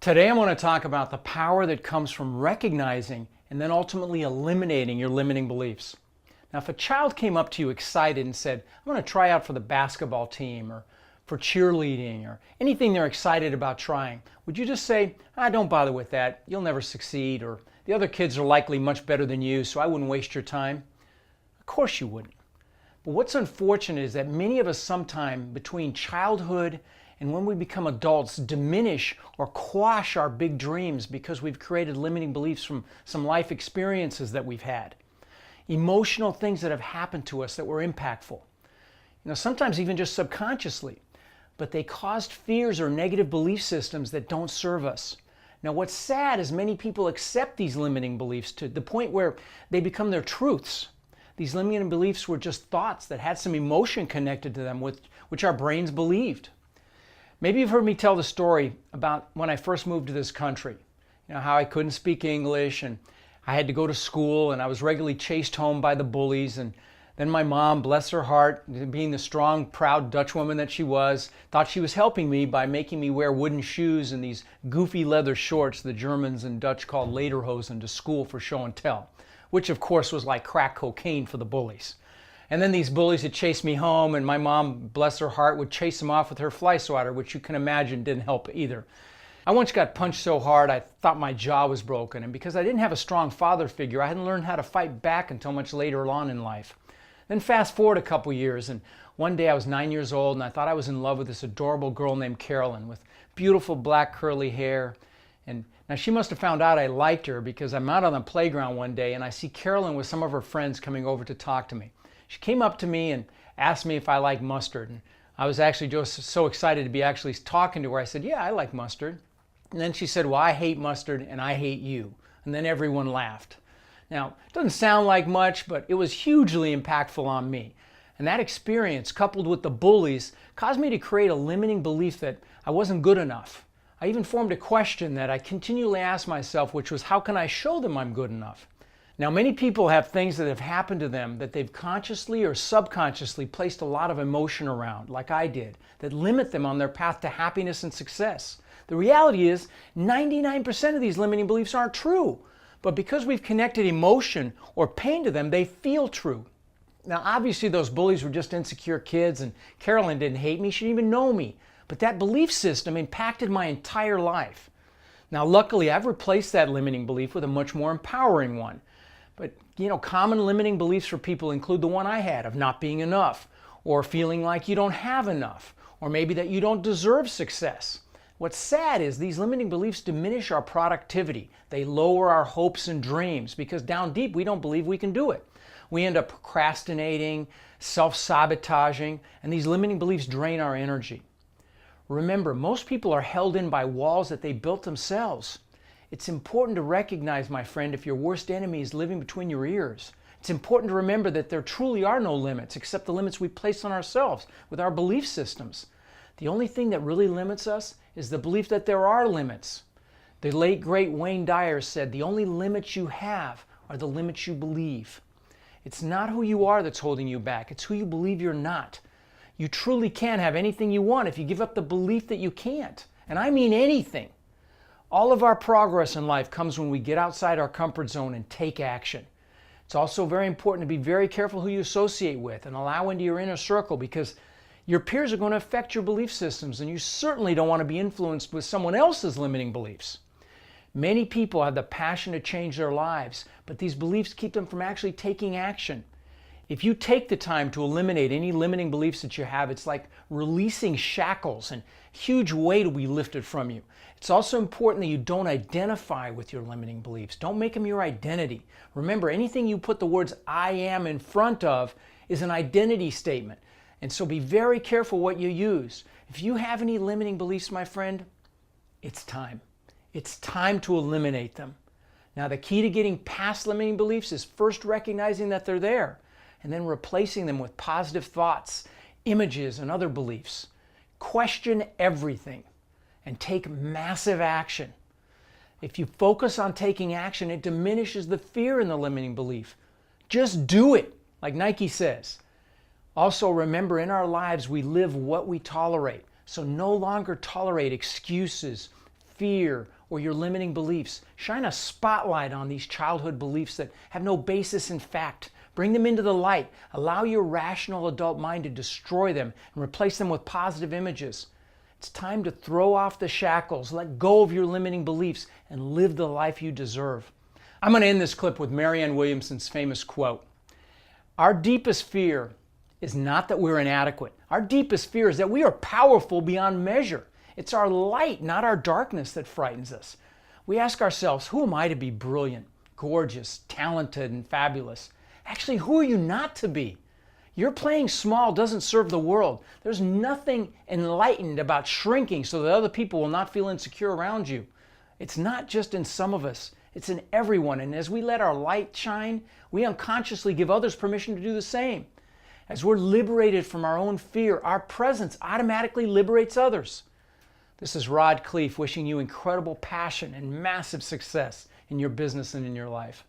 Today I'm going to talk about the power that comes from recognizing and then ultimately eliminating your limiting beliefs. Now, if a child came up to you excited and said, I'm going to try out for the basketball team or for cheerleading or anything they're excited about trying, would you just say, don't bother with that, you'll never succeed, or the other kids are likely much better than you, so I wouldn't waste your time? Of course you wouldn't. But what's unfortunate is that many of us sometime between childhood and when we become adults diminish or quash our big dreams because we've created limiting beliefs from some life experiences that we've had. Emotional things that have happened to us that were impactful. Sometimes even just subconsciously. But they caused fears or negative belief systems that don't serve us. Now what's sad is many people accept these limiting beliefs to the point where they become their truths. These limiting beliefs were just thoughts that had some emotion connected to them, which our brains believed. Maybe you've heard me tell the story about when I first moved to this country. How I couldn't speak English and I had to go to school and I was regularly chased home by the bullies. And then my mom, bless her heart, being the strong, proud Dutch woman that she was, thought she was helping me by making me wear wooden shoes and these goofy leather shorts the Germans and Dutch called lederhosen to school for show and tell, which of course was like crack cocaine for the bullies. And then these bullies would chase me home, and my mom, bless her heart, would chase them off with her fly swatter, which you can imagine didn't help either. I once got punched so hard I thought my jaw was broken, and because I didn't have a strong father figure, I hadn't learned how to fight back until much later on in life. Then fast forward a couple years, and one day I was 9 years old, and I thought I was in love with this adorable girl named Carolyn with beautiful black curly hair. And now she must have found out I liked her because I'm out on the playground one day and I see Carolyn with some of her friends coming over to talk to me. She came up to me and asked me if I like mustard. And I was actually just so excited to be actually talking to her. I said, yeah, I like mustard. And then she said, well, I hate mustard and I hate you. And then everyone laughed. Now, it doesn't sound like much, but it was hugely impactful on me. And that experience, coupled with the bullies, caused me to create a limiting belief that I wasn't good enough. I even formed a question that I continually asked myself, which was, how can I show them I'm good enough? Now, many people have things that have happened to them that they've consciously or subconsciously placed a lot of emotion around, like I did, that limit them on their path to happiness and success. The reality is 99% of these limiting beliefs aren't true, but because we've connected emotion or pain to them, they feel true. Now, obviously those bullies were just insecure kids and Carolyn didn't hate me, she didn't even know me, but that belief system impacted my entire life. Now, luckily, I've replaced that limiting belief with a much more empowering one. But, common limiting beliefs for people include the one I had of not being enough, or feeling like you don't have enough, or maybe that you don't deserve success. What's sad is these limiting beliefs diminish our productivity. They lower our hopes and dreams because down deep we don't believe we can do it. We end up procrastinating, self-sabotaging, and these limiting beliefs drain our energy. Remember, most people are held in by walls that they built themselves. It's important to recognize, my friend, if your worst enemy is living between your ears. It's important to remember that there truly are no limits except the limits we place on ourselves with our belief systems. The only thing that really limits us is the belief that there are limits. The late, great Wayne Dyer said, the only limits you have are the limits you believe. It's not who you are that's holding you back. It's who you believe you're not. You truly can have anything you want if you give up the belief that you can't. And I mean anything. All of our progress in life comes when we get outside our comfort zone and take action. It's also very important to be very careful who you associate with and allow into your inner circle because your peers are going to affect your belief systems and you certainly don't want to be influenced with someone else's limiting beliefs. Many people have the passion to change their lives, but these beliefs keep them from actually taking action. If you take the time to eliminate any limiting beliefs that you have, it's like releasing shackles and huge weight will be lifted from you. It's also important that you don't identify with your limiting beliefs. Don't make them your identity. Remember, anything you put the words I am in front of is an identity statement. And so be very careful what you use. If you have any limiting beliefs, my friend, it's time. It's time to eliminate them. Now, the key to getting past limiting beliefs is first recognizing that they're there, and then replacing them with positive thoughts, images, and other beliefs. Question everything and take massive action. If you focus on taking action, it diminishes the fear in the limiting belief. Just do it, like Nike says. Also, remember, in our lives, we live what we tolerate. So no longer tolerate excuses, fear or your limiting beliefs. Shine a spotlight on these childhood beliefs that have no basis in fact. Bring them into the light. Allow your rational adult mind to destroy them and replace them with positive images. It's time to throw off the shackles, let go of your limiting beliefs, and live the life you deserve. I'm going to end this clip with Marianne Williamson's famous quote. Our deepest fear is not that we're inadequate. Our deepest fear is that we are powerful beyond measure. It's our light, not our darkness, that frightens us. We ask ourselves, who am I to be brilliant, gorgeous, talented, and fabulous? Actually, who are you not to be? Your playing small doesn't serve the world. There's nothing enlightened about shrinking so that other people will not feel insecure around you. It's not just in some of us, it's in everyone. And as we let our light shine, we unconsciously give others permission to do the same. As we're liberated from our own fear, our presence automatically liberates others. This is Rod Khleif wishing you incredible passion and massive success in your business and in your life.